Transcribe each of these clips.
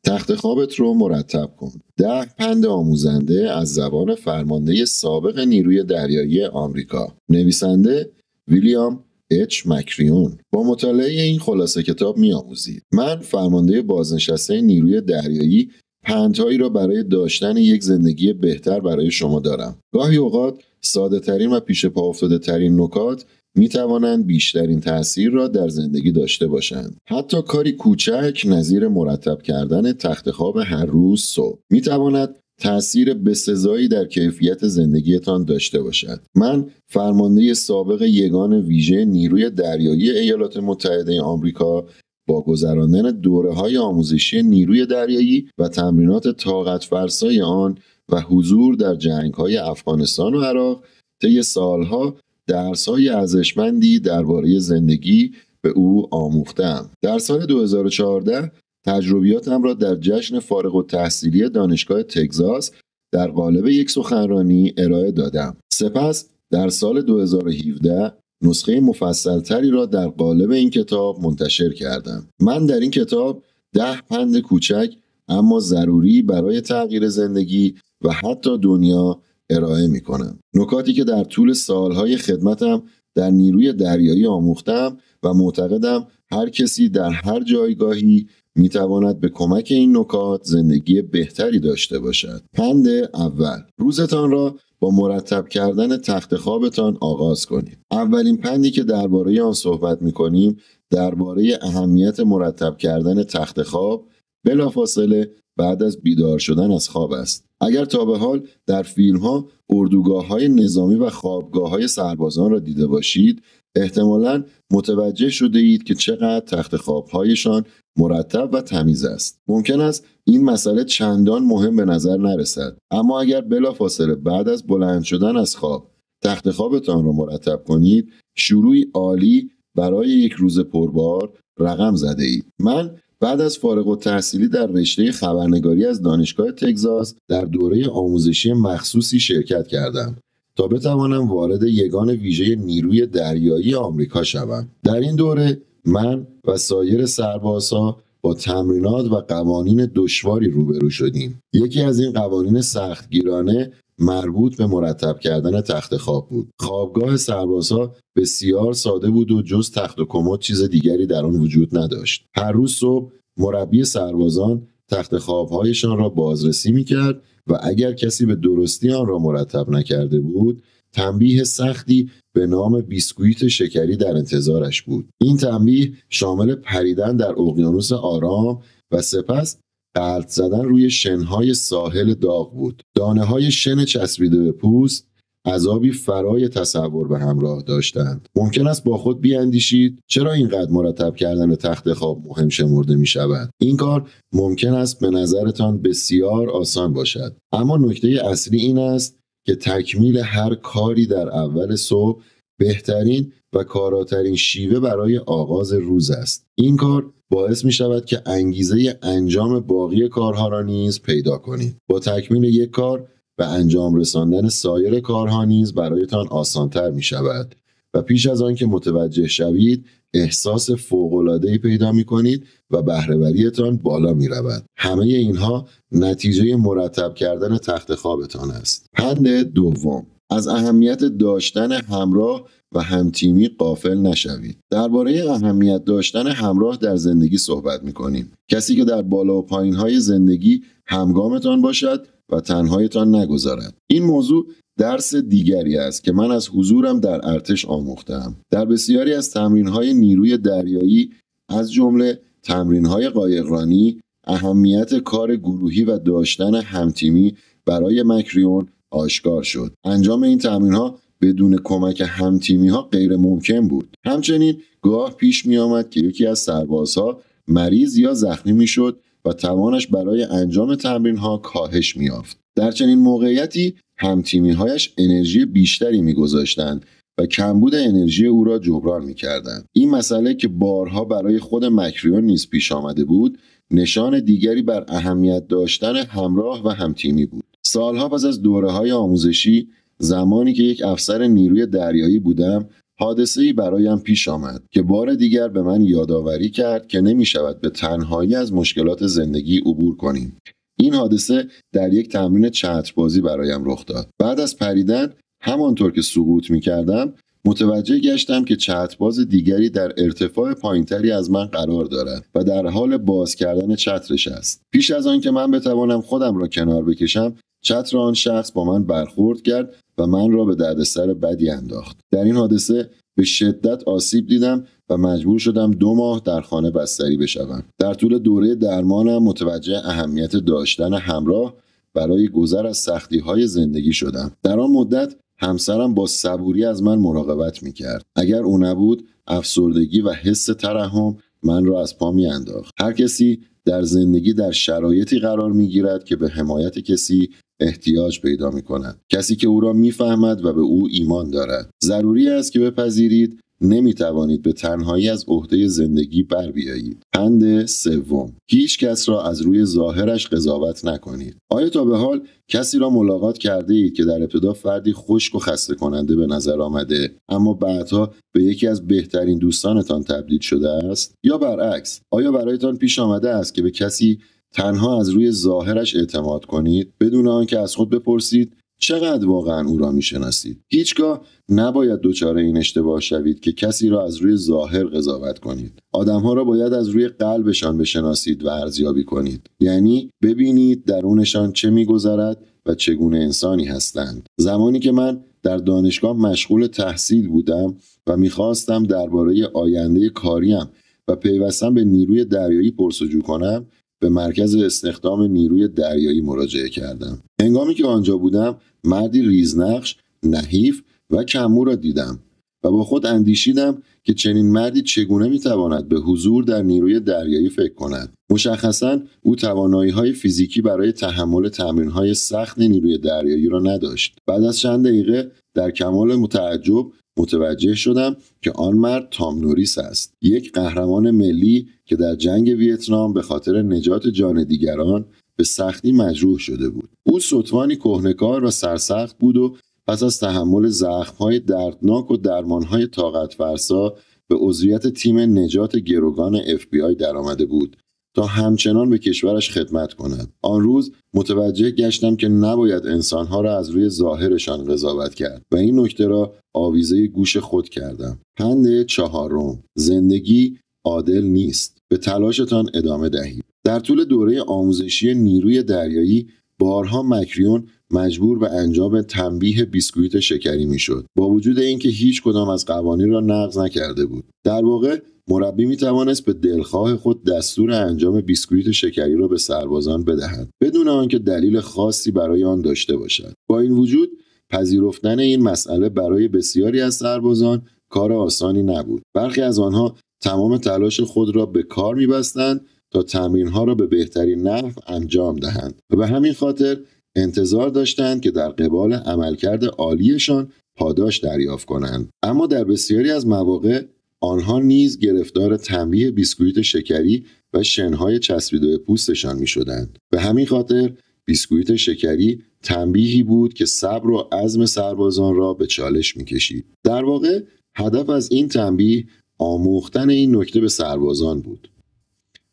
تخت خوابت رو مرتب کن. 10 پند آموزنده از زبان فرمانده سابق نیروی دریایی آمریکا. نویسنده ویلیام اچ مکریون. با مطالعه این خلاصه کتاب می‌آموزید. من فرمانده بازنشسته نیروی دریایی پندهایی را برای داشتن یک زندگی بهتر برای شما دارم. گاهی اوقات ساده ترین و پیش پا افتاده ترین نکات می توانند بیشترین تأثیر را در زندگی داشته باشند. حتی کاری کوچک نظیر مرتب کردن تخت خواب هر روز صبح می تواند تأثیر بسزایی در کیفیت زندگیتان داشته باشد. من فرمانده سابق یگان ویژه نیروی دریایی ایالات متحده آمریکا با گذراندن دوره‌های آموزشی نیروی دریایی و تمرینات طاقت فرسای آن و حضور در جنگ‌های افغانستان و عراق طی سالها درس‌های ارزشمندی درباره زندگی به او آموختم. در سال 2014 تجربیاتم را در جشن فارغ التحصیلی دانشگاه تگزاس در قالب یک سخنرانی ارائه دادم. سپس در سال 2017 نسخه مفصل‌تری را در قالب این کتاب منتشر کردم. من در این کتاب 10 پند کوچک اما ضروری برای تغییر زندگی و حتی دنیا ارائه می کنم. نکاتی که در طول سالهای خدمتم در نیروی دریایی آموختم و معتقدم هر کسی در هر جایگاهی می تواند به کمک این نکات زندگی بهتری داشته باشد. پند اول: روزتان را با مرتب کردن تخت خوابتان آغاز کنید. اولین پندی که درباره آن صحبت می کنیم درباره اهمیت مرتب کردن تخت خواب بلافاصله بعد از بیدار شدن از خواب است. اگر تا به حال در فیلم‌ها اردوگاه‌های نظامی و خوابگاه‌های سربازان را دیده باشید، احتمالاً متوجه شده اید که چقدر تخت خواب‌هایشان مرتب و تمیز است. ممکن است این مسئله چندان مهم به نظر نرسد، اما اگر بلافاصله بعد از بلند شدن از خواب تخت خوابتان را مرتب کنید، شروعی عالی برای یک روز پربار رقم زده اید. من بعد از فارغ التحصیلی در رشته خبرنگاری از دانشگاه تگزاس در دوره آموزشی مخصوصی شرکت کردم تا بتوانم وارد یگان ویژه نیروی دریایی آمریکا شوم. در این دوره من و سایر سربازها با تمرینات و قوانین دشواری روبرو شدیم. یکی از این قوانین سختگیرانه مربوط به مرتب کردن تخت خواب بود. خوابگاه سربازها بسیار ساده بود و جز تخت و کمد چیز دیگری در آن وجود نداشت. هر روز صبح مربی سربازان تخت خوابهایشان را بازرسی می‌کرد و اگر کسی به درستی آن را مرتب نکرده بود، تنبیه سختی به نام بیسکویت شکری در انتظارش بود. این تنبیه شامل پریدن در اقیانوس آرام و سپس غلط زدن روی شنهای ساحل داغ بود. دانه‌های شن چسبیده به پوست عذابی فرای تصور به همراه داشتند. ممکن است با خود بیاندیشید چرا اینقدر مرتب کردن تخت خواب مهم شمرده می شود؟ این کار ممکن است به نظرتان بسیار آسان باشد، اما نکته اصلی این است که تکمیل هر کاری در اول صبح بهترین و کاراترین شیوه برای آغاز روز است. این کار باعث می شود که انگیزه انجام باقی کارها را نیز پیدا کنید. با تکمیل یک کار به انجام رساندن سایر کارها نیز برایتان آسانتر می شود و پیش از آن که متوجه شوید احساس فوق‌العاده‌ای پیدا می کنید و بهره‌وریتان بالا می رود. همه اینها نتیجه مرتب کردن تخت خوابتان است. پند دوم: از اهمیت داشتن همراه و همتیمی غافل نشوید. درباره اهمیت داشتن همراه در زندگی صحبت می‌کنیم. کسی که در بالا و پایین‌های زندگی همگامتان باشد و تنهایتان نگذارد. این موضوع درس دیگری است که من از حضورم در ارتش آموختم. در بسیاری از تمرین‌های نیروی دریایی از جمله تمرین‌های قایقرانی، اهمیت کار گروهی و داشتن همتیمی برای مکریون آشکار شد. انجام این تمرین‌ها بدون کمک همتیمی‌ها غیر ممکن بود. همچنین گاه پیش می آمد که یکی از سربازها مریض یا زخمی می شد و توانش برای انجام تمرین‌ها کاهش می یافت. در چنین موقعیتی همتیمی‌هایش انرژی بیشتری می گذاشتند و کمبود انرژی او را جبران می کردند. این مسئله که بارها برای خود مکریون نیز پیش آمده بود، نشان دیگری بر اهمیت داشتن همراه و همتیمی بود. سالها پس از دوره‌های آموزشی، زمانی که یک افسر نیروی دریایی بودم، حادثه‌ای برایم پیش آمد که بار دیگر به من یادآوری کرد که نمی‌شود به تنهایی از مشکلات زندگی عبور کنیم. این حادثه در یک تمرین چتربازی برایم رخ داد. بعد از پریدن، همانطور که سقوط می‌کردم، متوجه گشتم که چترباز دیگری در ارتفاع پایینتری از من قرار دارد و در حال باز کردن چترش است. پیش از آن که من بتوانم خودم را کنار بکشم، چتر آن شخص با من برخورد کرد و من را به دردسر بدی انداخت. در این حادثه به شدت آسیب دیدم و مجبور شدم 2 ماه در خانه بستری بشوم. در طول دوره درمانم متوجه اهمیت داشتن همراه برای گذر از سختی‌های زندگی شدم. در آن مدت همسرم با صبوری از من مراقبت می‌کرد. اگر او نبود، افسردگی و حس ترحم من را از پا می‌انداخت. هر کسی در زندگی در شرایطی قرار می‌گیرد که به حمایت کسی احتیاج پیدا می‌کند. کسی که او را می‌فهمد و به او ایمان دارد. ضروری است که بپذیرید نمی‌توانید به تنهایی از عهده زندگی بر بیایید. پند سوم: هیچ کس را از روی ظاهرش قضاوت نکنید. آیا تا به حال کسی را ملاقات کرده اید که در ابتدا فردی خشک و خسته کننده به نظر آمده، اما بعدها به یکی از بهترین دوستانتان تبدیل شده است؟ یا برعکس، آیا برایتان پیش آمده است که به کسی تنها از روی ظاهرش اعتماد کنید بدون آنکه از خود بپرسید چقدر واقعا او را میشناسید؟ هیچگاه نباید دچار این اشتباه شوید که کسی را از روی ظاهر قضاوت کنید. آدم‌ها را باید از روی قلبشان بشناسید و ارزیابی کنید. یعنی ببینید درونشان چه می‌گذرد و چگونه انسانی هستند. زمانی که من در دانشگاه مشغول تحصیل بودم و می‌خواستم درباره آینده کاریم و پیوستم به نیروی دریایی پرس‌وجو کنم، به مرکز استخدام نیروی دریایی مراجعه کردم. هنگامی که آنجا بودم، مردی ریزنقش، نحیف و کم‌مو را دیدم و با خود اندیشیدم که چنین مردی چگونه میتواند به حضور در نیروی دریایی فکر کند. مشخصاً او توانایی‌های فیزیکی برای تحمل تمرین‌های سخت نیروی دریایی را نداشت. بعد از چند دقیقه در کمال تعجب متوجه شدم که آن مرد تام نوریس است، یک قهرمان ملی که در جنگ ویتنام به خاطر نجات جان دیگران به سختی مجروح شده بود. او ستوانی کهنه‌کار و سرسخت بود و پس از تحمل زخم‌های دردناک و درمان‌های طاقت فرسا به عضویت تیم نجات گروگان FBI درآمده بود تا همچنان به کشورش خدمت کند. آن روز متوجه گشتم که نباید انسانها را از روی ظاهرشان قضاوت کرد و این نکته را آویزه گوش خود کردم. پند چهارم: زندگی عادل نیست. به تلاشتان ادامه دهید. در طول دوره آموزشی نیروی دریایی بارها مکریون مجبور به انجام تنبیه بیسکویت شکری میشد، با وجود اینکه هیچ کدام از قوانین را نقض نکرده بود. در واقع مربی می توانست به دلخواه خود دستور انجام بیسکویت شکری را به سربازان بدهد بدون آنکه دلیل خاصی برای آن داشته باشد. با این وجود پذیرفتن این مسئله برای بسیاری از سربازان کار آسانی نبود. برخی از آنها تمام تلاش خود را به کار می‌بستند تا تمرین‌ها را به بهترین نحو انجام دهند و به همین خاطر انتظار داشتند که در قبال عملکرد عالیشان پاداش دریافت کنند. اما در بسیاری از مواقع آنها نیز گرفتار تنبیه بیسکویت شکری و شنهای چسبیده پوستشان می‌شدند. به همین خاطر بیسکویت شکری تنبیهی بود که صبر و عزم سربازان را به چالش می‌کشید. در واقع هدف از این تنبیه آموختن این نکته به سربازان بود.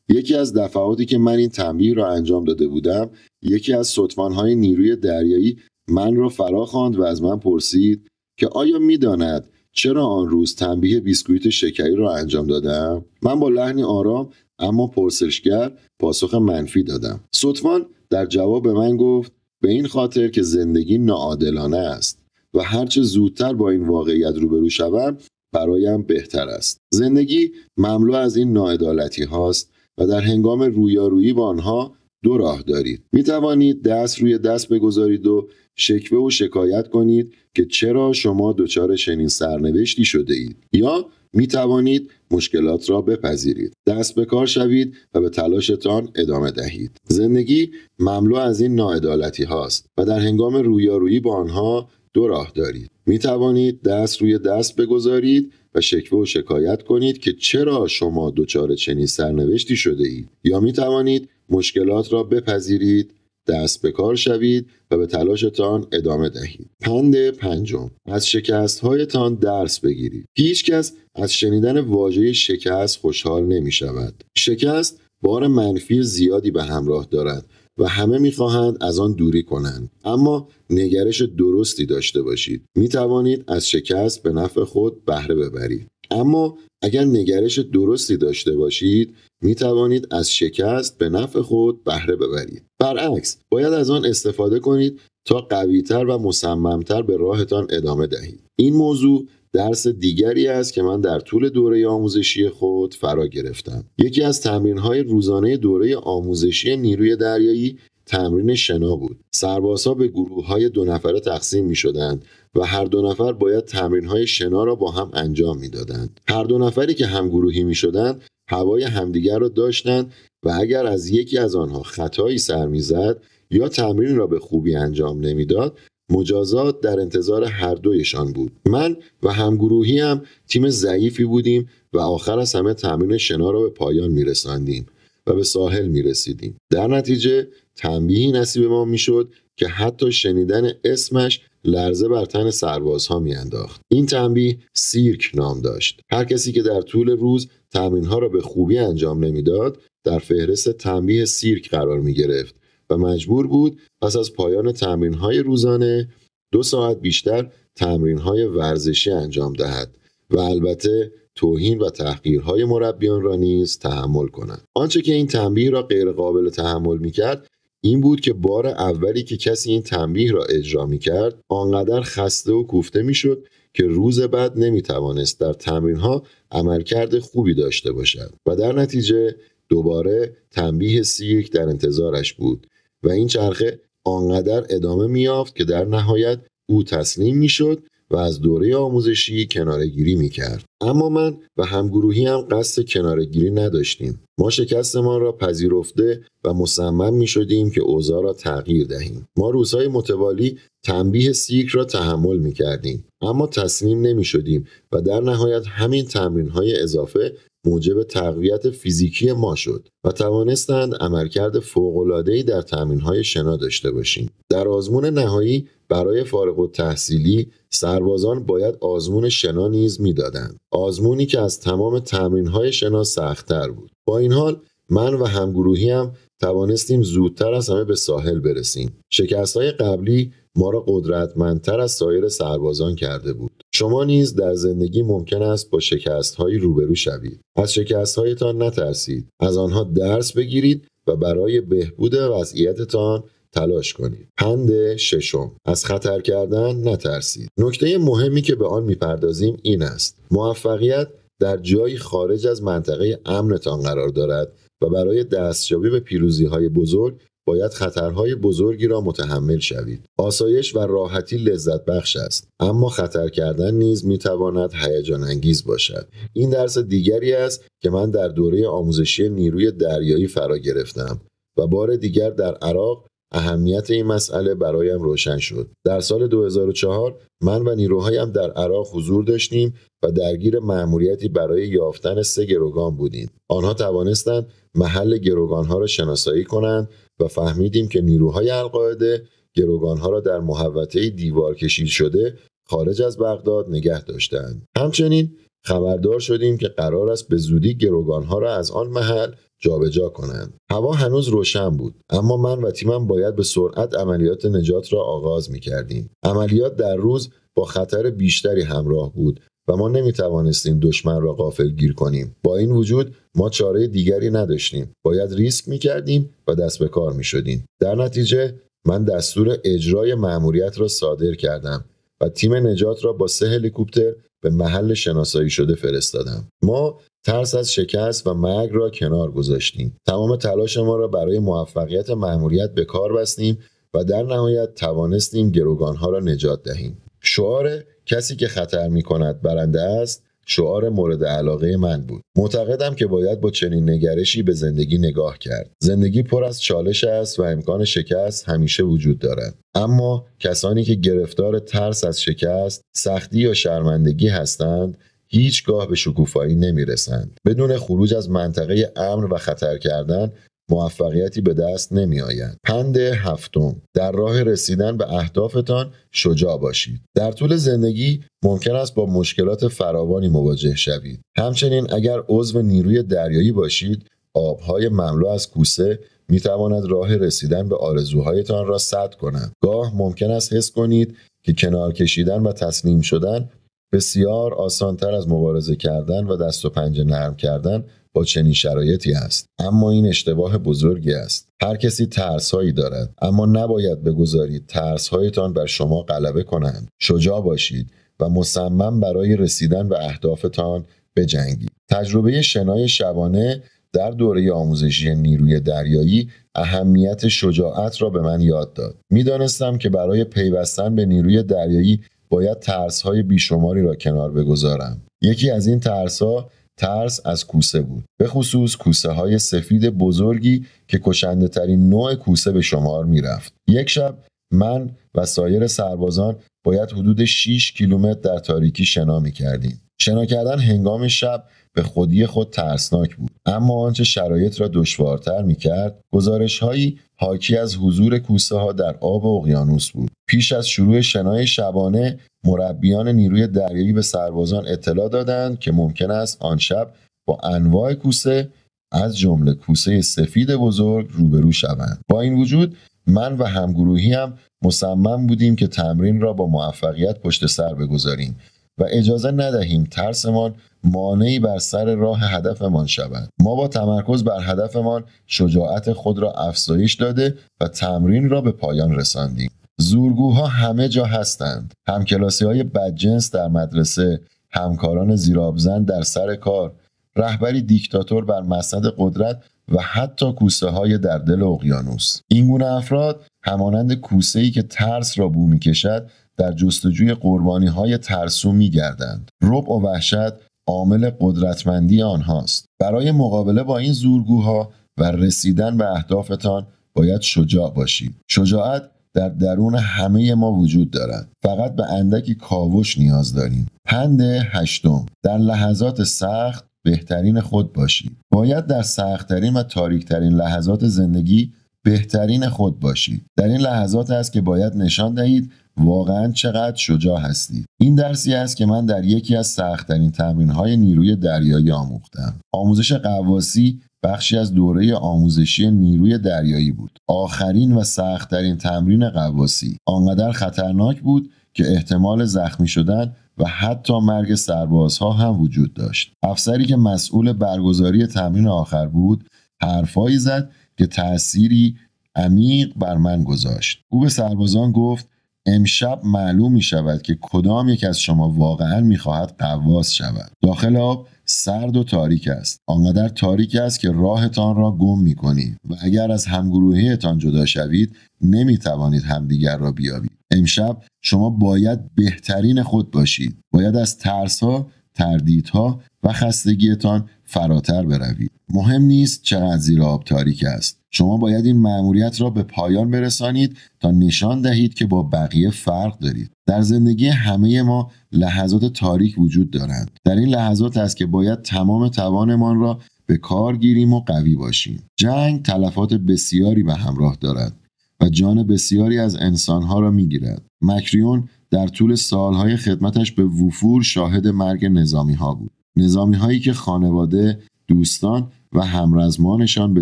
یکی از دفعاتی که من این تنبیه را انجام داده بودم، یکی از ستوان‌های نیروی دریایی من را فرا خواند و از من پرسید که آیا می‌داند چرا آن روز تنبیه بیسکویت شکری را انجام دادم؟ من با لحنی آرام اما پرسشگر پاسخ منفی دادم. ستوان در جواب به من گفت به این خاطر که زندگی ناعادلانه است و هرچه زودتر با این واقعیت روبرو شوم برایم بهتر است. زندگی مملو از این ناعدالتی هاست و در هنگام رویارویی با آنها 2 راه دارید. می توانید دست روی دست بگذارید و شکوه و شکایت کنید که چرا شما دچار چنین سرنوشتی شده اید، یا می توانید مشکلات را بپذیرید، دست به کار شوید و به تلاشتان ادامه دهید. زندگی مملو از این ناعدالتی هاست و در هنگام رویارویی با آنها 2 راه دارید. می توانید دست روی دست بگذارید و شکوه و شکایت کنید که چرا شما دچار چنین سرنوشتی شده اید، یا می توانید مشکلات را بپذیرید دست به کار شوید و به تلاشتان ادامه دهید. پند پنجم: از شکست‌هایتان درس بگیرید. هیچ کس از شنیدن واژه شکست خوشحال نمی شود. شکست بار منفی زیادی به همراه دارد و همه می‌خواهند از آن دوری کنند. اما نگرش درستی داشته باشید. می توانید از شکست به نفع خود بهره ببرید. اما اگر نگرش درستی داشته باشید، می توانید از شکست به نفع خود بهره ببرید. برعکس، باید از آن استفاده کنید تا قوی‌تر و مصمم‌تر به راهتان ادامه دهید. این موضوع درس دیگری است که من در طول دوره آموزشی خود فرا گرفتم. یکی از تمرین‌های روزانه دوره آموزشی نیروی دریایی تمرین شنا بود. سربازها به گروه‌های 2 نفره تقسیم می‌شدند و هر 2 نفر باید تمرین‌های شنا را با هم انجام می‌دادند. هر 2 نفری که همگروهی می‌شدند هوای همدیگر را داشتند و اگر از یکی از آنها خطایی سر می‌زد یا تمرین را به خوبی انجام نمی‌داد، مجازات در انتظار هر دویشان بود. من و همگروهی هم تیم ضعیفی بودیم و آخر از همه تمرین شنا را به پایان می‌رساندیم و به ساحل می‌رسیدیم. در نتیجه تنبیهی نصیب ما میشد که حتی شنیدن اسمش لرزه بر تن سربازها میانداخت. این تنبیه سیرک نام داشت. هر کسی که در طول روز تمرین‌ها را به خوبی انجام نمیداد، در فهرست تنبیه سیرک قرار می‌گرفت و مجبور بود پس از پایان تمرین‌های روزانه 2 ساعت بیشتر تمرین‌های ورزشی انجام دهد و البته توهین و تحقیرهای مربیان را نیز تحمل کند. آنچه که این تنبیه را غیر قابل تحمل می‌کرد این بود که بار اولی که کسی این تنبیه را اجرا می‌کرد آنقدر خسته و کوفته می‌شد که روز بعد نمی‌توانست در تمرین‌ها عملکرد خوبی داشته باشد و در نتیجه دوباره تنبیه سیرک در انتظارش بود و این چرخه آنقدر ادامه می‌یافت که در نهایت او تسلیم می‌شد و از دوره آموزشی کناره‌گیری می‌کرد. اما من و همگروهی هم قصد کناره‌گیری نداشتیم. ما شکستمان را پذیرفته و مصمم می‌شدیم که اوضاع را تغییر دهیم. ما روزهای متوالی تنبیه سیرک را تحمل می‌کردیم، اما تسلیم نمی‌شدیم و در نهایت همین تمرین‌های اضافه موجب تقویت فیزیکی ما شد و توانستند عملکرد فوق‌العاده‌ای در تمرین‌های شنا داشته باشیم. در آزمون نهایی برای فارغ التحصیلی سربازان باید آزمون شنا نیز می‌دادند. آزمونی که از تمام تمرین‌های شنا سخت‌تر بود. با این حال من و همگروهی هم توانستیم زودتر از همه به ساحل برسیم. شکست‌های قبلی ما را قدرتمندتر از سایر سربازان کرده بود. شما نیز در زندگی ممکن است با شکست‌هایی روبرو شوید. از شکست‌هایتان نترسید. از آنها درس بگیرید و برای بهبود وضعیتتان تلاش کنید. پند ششم: از خطر کردن نترسید. نکته مهمی که به آن می‌پردازیم این است: موفقیت در جایی خارج از منطقه امنتان قرار دارد و برای دستیابی به پیروزی‌های بزرگ باید خطرهای بزرگی را متحمل شوید. آسایش و راحتی لذت بخش است، اما خطر کردن نیز میتواند هیجان انگیز باشد. این درس دیگری است که من در دوره آموزشی نیروی دریایی فرا گرفتم و بار دیگر در عراق اهمیت این مسئله برایم روشن شد. در سال 2004 من و نیروهایم در عراق حضور داشتیم و درگیر مأموریتی برای یافتن 3 گروگان بودیم. آنها توانستند محل گروگانها را شناسایی کنند و فهمیدیم که نیروهای القاعده گروگانها را در محوطه دیوار کشید شده خارج از بغداد نگه داشتند. همچنین خبردار شدیم که قرار است به زودی گروگانها را از آن محل جابجا کنند. هوا هنوز روشن بود، اما من و تیمم باید به سرعت عملیات نجات را آغاز می‌کردیم. عملیات در روز با خطر بیشتری همراه بود و ما نمی‌توانستیم دشمن را غافلگیر کنیم. با این وجود ما چاره دیگری نداشتیم. باید ریسک می‌کردیم و دست به کار می‌شدیم. در نتیجه من دستور اجرای مأموریت را صادر کردم و تیم نجات را با 3 هلیکوپتر به محل شناسایی شده فرستادم. ما ترس از شکست و مرگ را کنار گذاشتیم. تمام تلاش ما را برای موفقیت مأموریت به کار بستیم و در نهایت توانستیم گروگانها را نجات دهیم. شعار کسی که خطر می‌کند برنده است شعار مورد علاقه من بود. معتقدم که باید با چنین نگرشی به زندگی نگاه کرد. زندگی پر از چالش است و امکان شکست همیشه وجود دارد. اما کسانی که گرفتار ترس از شکست، سختی یا شرمندگی هستند، هیچگاه به شکوفایی نمیرسند. بدون خروج از منطقه امن و خطر کردن موفقیتی به دست نمی آید. پند هفتم، در راه رسیدن به اهدافتان شجاع باشید. در طول زندگی ممکن است با مشکلات فراوانی مواجه شوید. همچنین اگر عضو نیروی دریایی باشید، آبهای مملو از کوسه می تواند راه رسیدن به آرزوهایتان را سد کند. گاه ممکن است حس کنید که کنار کشیدن و تسلیم شدن بسیار آسان‌تر از مبارزه کردن و دست و پنجه نرم کردن با چنین شرایطی است. اما این اشتباه بزرگی است. هر کسی ترس‌هایی دارد، اما نباید بگذارید ترس‌هایتان بر شما غلبه کنند. شجاع باشید و مصمم برای رسیدن به اهدافتان بجنگید. تجربه شنای شبانه در دوره آموزشی نیروی دریایی اهمیت شجاعت را به من یاد داد. می‌دانستم که برای پیوستن به نیروی دریایی باید ترس‌های بیشماری را کنار بگذارم. یکی از این ترس‌ها ترس از کوسه بود، به خصوص کوسه‌های سفید بزرگی که کشنده‌ترین نوع کوسه به شمار می‌رفت. یک شب من و سایر سربازان باید حدود 6 کیلومتر در تاریکی شنا می‌کردیم. شنا کردن هنگام شب به خودی خود ترسناک بود، اما آنچه شرایط را دشوارتر می‌کرد، گزارش‌هایی حاکی از حضور کوسه‌ها در آب اقیانوس بود. پیش از شروع شنای شبانه، مربیان نیروی دریایی به سربازان اطلاع دادند که ممکن است آن شب با انواع کوسه از جمله کوسه سفید بزرگ روبرو شوند. با این وجود من و همگروهیم مصمم بودیم که تمرین را با موفقیت پشت سر بگذاریم و اجازه ندهیم ترسمان مانعی بر سر راه هدفمان شود. ما با تمرکز بر هدفمان شجاعت خود را افزایش داده و تمرین را به پایان رساندیم. زورگوها همه جا هستند. همکلاسی‌های بدجنس در مدرسه، همکاران زیرآبزن در سر کار، رهبری دیکتاتور بر مسند قدرت و حتی کوسه‌های در دل اقیانوس. این گونه افراد همانند کوسه‌ای که ترس را بو می‌کشد در جستجوی قربانی‌های ترسو می‌گردند. رعب و وحشت عامل قدرتمندی آنهاست. برای مقابله با این زورگوها و رسیدن به اهدافتان باید شجاع باشید. شجاعت در درون همه ما وجود دارد. فقط به اندکی کاوش نیاز داریم. پند هشتم، در لحظات سخت بهترین خود باشید. باید در سخت‌ترین و تاریک‌ترین لحظات زندگی بهترین خود باشید. در این لحظات است که باید نشان دهید واقعاً چقدر شجاع هستید. این درسی است که من در یکی از سخت‌ترین تمرین‌های نیروی دریایی آموختم. آموزش غواصی بخشی از دوره آموزشی نیروی دریایی بود. آخرین و سخت‌ترین تمرین غواصی آنقدر خطرناک بود که احتمال زخمی شدن و حتی مرگ سربازها هم وجود داشت. افسری که مسئول برگزاری تمرین آخر بود، حرفایی زد که تأثیری عمیق بر من گذاشت. او به سربازان گفت: امشب معلوم می شود که کدام یک از شما واقعا می خواهد غواص شود. داخل آب سرد و تاریک است. آنقدر تاریک است که راهتان را گم می کنید و اگر از همگروهیتان جدا شوید نمی توانید همدیگر را بیابید. امشب شما باید بهترین خود باشید. باید از ترس‌ها، تردیدها و خستگیتان فراتر بروید. مهم نیست چقدر زیر آب تاریک است. شما باید این مأموریت را به پایان برسانید تا نشان دهید که با بقیه فرق دارید. در زندگی همه ما لحظات تاریک وجود دارند. در این لحظات است که باید تمام توانمان را به کار گیریم و قوی باشیم. جنگ تلفات بسیاری به همراه دارد و جان بسیاری از انسانها را میگیرد. مکریون در طول سالهای خدمتش به وفور شاهد مرگ نظامی‌ها بود. نظامی‌هایی که خانواده، دوستان و همرزمانشان به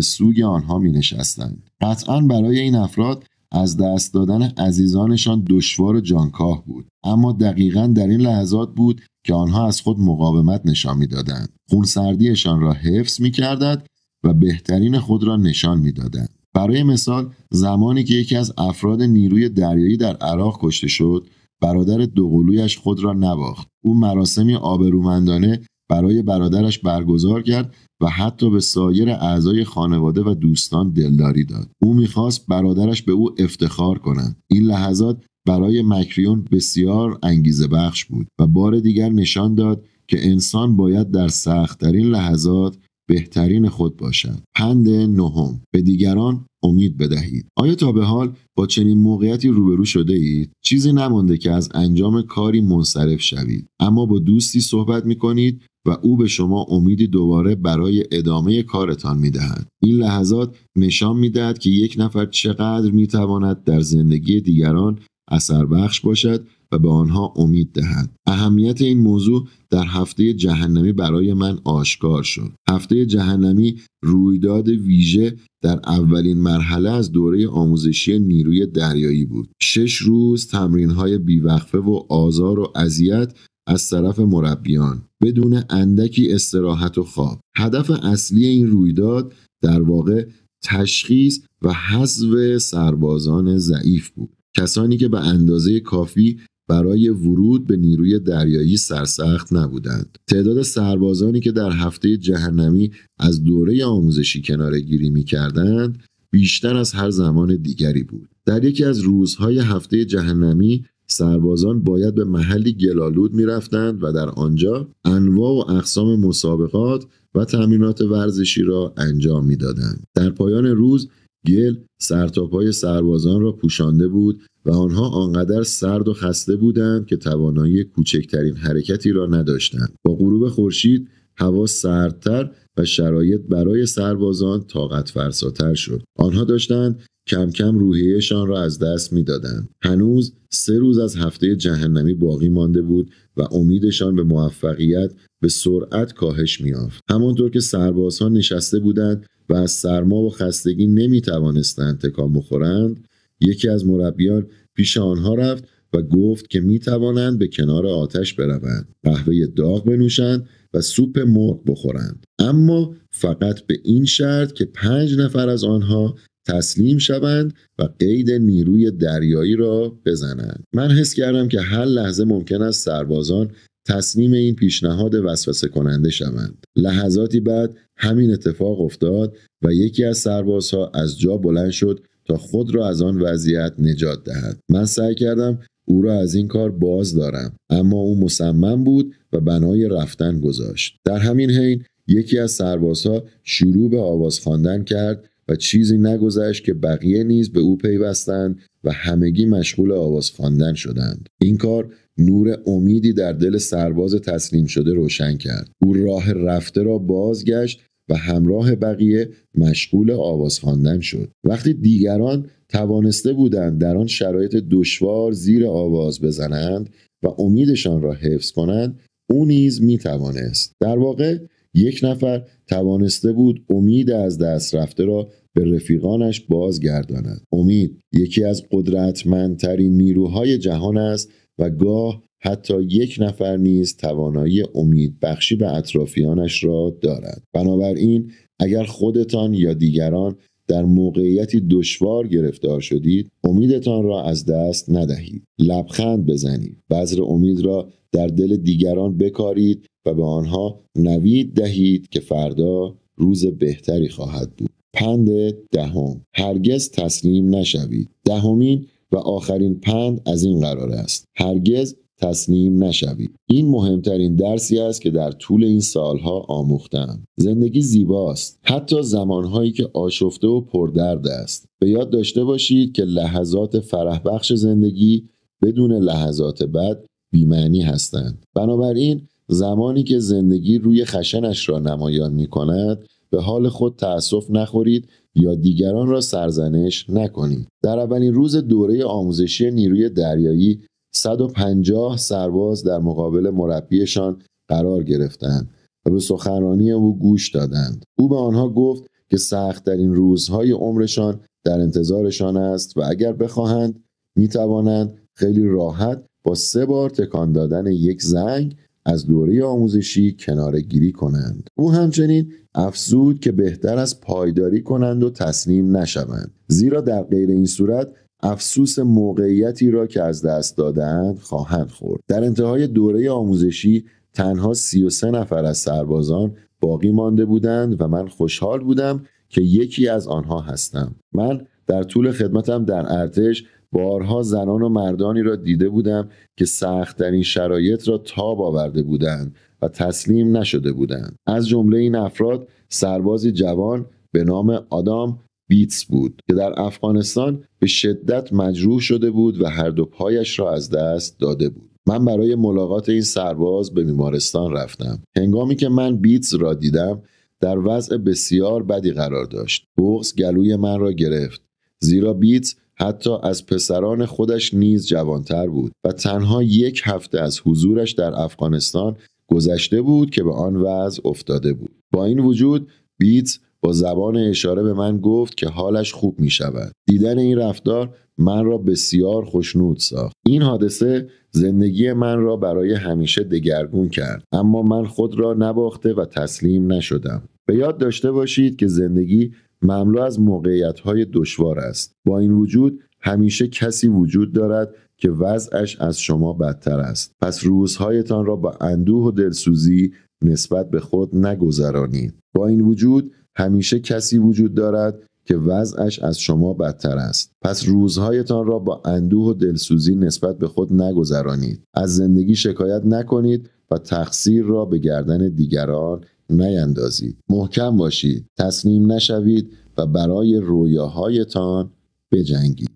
سوگ آنها می‌نشستند. قطعاً برای این افراد از دست دادن عزیزانشان دشوار و جانکاه بود، اما دقیقاً در این لحظات بود که آنها از خود مقاومت نشان می‌دادند. خونسردیشان را حفظ می‌کردند و بهترین خود را نشان می‌دادند. برای مثال، زمانی که یکی از افراد نیروی دریایی در عراق کشته شد، برادر دوقلویش خود را نباخت. او مراسمی آبرومندانه برای برادرش برگزار کرد و حتی به سایر اعضای خانواده و دوستان دلداری داد. او می‌خواست برادرش به او افتخار کند. این لحظات برای مکریون بسیار انگیزه بخش بود و بار دیگر نشان داد که انسان باید در سخت‌ترین لحظات بهترین خود باشد. پند نهم، به دیگران امید بدهید. آیا تا به حال با چنین موقعیتی روبرو شده اید؟ چیزی نمانده که از انجام کاری منصرف شوید، اما با دوستی صحبت می کنید و او به شما امیدی دوباره برای ادامه کارتان می‌دهد. این لحظات نشان می‌دهد که یک نفر چقدر می‌تواند در زندگی دیگران اثر بخش باشد و به آنها امید دهد. اهمیت این موضوع در هفته جهنمی برای من آشکار شد. هفته جهنمی رویداد ویژه در اولین مرحله از دوره آموزشی نیروی دریایی بود. 6 روز تمرین‌های بیوقفه و آزار و اذیت از طرف مربیان بدون اندکی استراحت و خواب. هدف اصلی این رویداد در واقع تشخیص و حذف سربازان ضعیف بود. کسانی که به اندازه کافی برای ورود به نیروی دریایی سرسخت نبودند. تعداد سربازانی که در هفته جهنمی از دوره آموزشی کناره‌گیری می‌کردند بیشتر از هر زمان دیگری بود. در یکی از روزهای هفته جهنمی سربازان باید به محلی گلالود می‌رفتند و در آنجا انواع و اقسام مسابقات و تمرینات ورزشی را انجام می‌دادند. در پایان روز گل سرتاپای سربازان را پوشانده بود و آنها آنقدر سرد و خسته بودند که توانایی کوچکترین حرکتی را نداشتند. با غروب خورشید هوا سردتر و شرایط برای سربازان طاقت فرساتر شد. آنها داشتند کم کم روحیه‌شان را از دست می‌دادند. هنوز 3 روز از هفته جهنمی باقی مانده بود و امیدشان به موفقیت به سرعت کاهش می‌یافت. همانطور که سربازها نشسته بودند و از سرما و خستگی نمی‌توانستند تکان بخورند، یکی از مربیان پیش آنها رفت و گفت که می‌توانند به کنار آتش بروند، قهوه داغ بنوشند و سوپ مرغ بخورند، اما فقط به این شرط که 5 نفر از آنها تسلیم شوند و قید نیروی دریایی را بزنند. من حس کردم که هر لحظه ممکن است سربازان تسلیم این پیشنهاد وسوسه کننده شوند. لحظاتی بعد همین اتفاق افتاد و یکی از سربازها از جا بلند شد تا خود را از آن وضعیت نجات دهد. من سعی کردم او را از این کار باز دارم، اما او مصمم بود و بنای رفتن گذاشت. در همین حین یکی از سربازها شروع به آواز خواندن کرد و چیزی نگذشت که بقیه نیز به او پیوستند و همگی مشغول آواز خواندن شدند. این کار نور امیدی در دل سرباز تسلیم شده روشن کرد. او راه رفته را بازگشت و همراه بقیه مشغول آواز خواندن شد. وقتی دیگران توانسته بودند در آن شرایط دشوار زیر آواز بزنند و امیدشان را حفظ کنند، او نیز می توانست. در واقع یک نفر توانسته بود امید از دست رفته را به رفیقانش بازگرداند. امید یکی از قدرتمندترین نیروهای جهان است و گاه حتی یک نفر نیز توانایی امید بخشی به اطرافیانش را دارد. بنابراین اگر خودتان یا دیگران در موقعیتی دشوار گرفتار شدید، امیدتان را از دست ندهید. لبخند بزنید. بذر امید را در دل دیگران بکارید و به آنها نوید دهید که فردا روز بهتری خواهد بود. پند 10: هرگز تسلیم نشوید. 10مین و آخرین پند از این قرار است: هرگز تسلیم نشوید. این مهمترین درسی است که در طول این سالها آموختم. زندگی زیباست، حتی زمانهایی که آشفته و پردرد است. به یاد داشته باشید که لحظات فرح بخش زندگی بدون لحظات بد بی‌معنی هستند. بنابراین زمانی که زندگی روی خشنش را نمایان می کند، به حال خود تأسف نخورید یا دیگران را سرزنش نکنید. در اولین روز دوره آموزشی نیروی دریایی 150 سرباز در مقابل مربیشان قرار گرفتند و به سخنرانی او گوش دادند. او به آنها گفت که سخت‌ترین روزهای عمرشان در انتظارشان است و اگر بخواهند می توانند خیلی راحت با 3 بار تکان دادن یک زنگ از دوره آموزشی کناره‌گیری کنند. او همچنین افزود که بهتر است پایداری کنند و تسلیم نشوند، زیرا در غیر این صورت افسوس موقعیتی را که از دست دادند خواهند خورد. در انتهای دوره آموزشی تنها 33 نفر از سربازان باقی مانده بودند و من خوشحال بودم که یکی از آنها هستم. من در طول خدمتم در ارتش بارها زنان و مردانی را دیده بودم که سخت‌ترین شرایط را تاب آورده بودند و تسلیم نشده بودند. از جمله این افراد سربازی جوان به نام آدام بیتس بود که در افغانستان به شدت مجروح شده بود و هر دو پایش را از دست داده بود. من برای ملاقات این سرباز به بیمارستان رفتم. هنگامی که من بیتز را دیدم در وضع بسیار بدی قرار داشت. بغض گلوی من را گرفت، زیرا بیتز حتی از پسران خودش نیز جوانتر بود و تنها 1 هفته از حضورش در افغانستان گذشته بود که به آن وضع افتاده بود. با این وجود بیتز با زبان اشاره به من گفت که حالش خوب می شود. دیدن این رفتار من را بسیار خوشنود ساخت. این حادثه زندگی من را برای همیشه دگرگون کرد، اما من خود را نباخته و تسلیم نشدم. به یاد داشته باشید که زندگی مملو از موقعیت‌های دشوار است. با این وجود همیشه کسی وجود دارد که وضعش از شما بدتر است. پس روزهایتان را با اندوه و دلسوزی نسبت به خود نگذرانید. با این وجود همیشه کسی وجود دارد که وضعش از شما بدتر است. پس روزهایتان را با اندوه و دلسوزی نسبت به خود نگذرانید. از زندگی شکایت نکنید و تقصیر را به گردن دیگران نیندازید. محکم باشید، تسلیم نشوید و برای رویاهایتان بجنگید.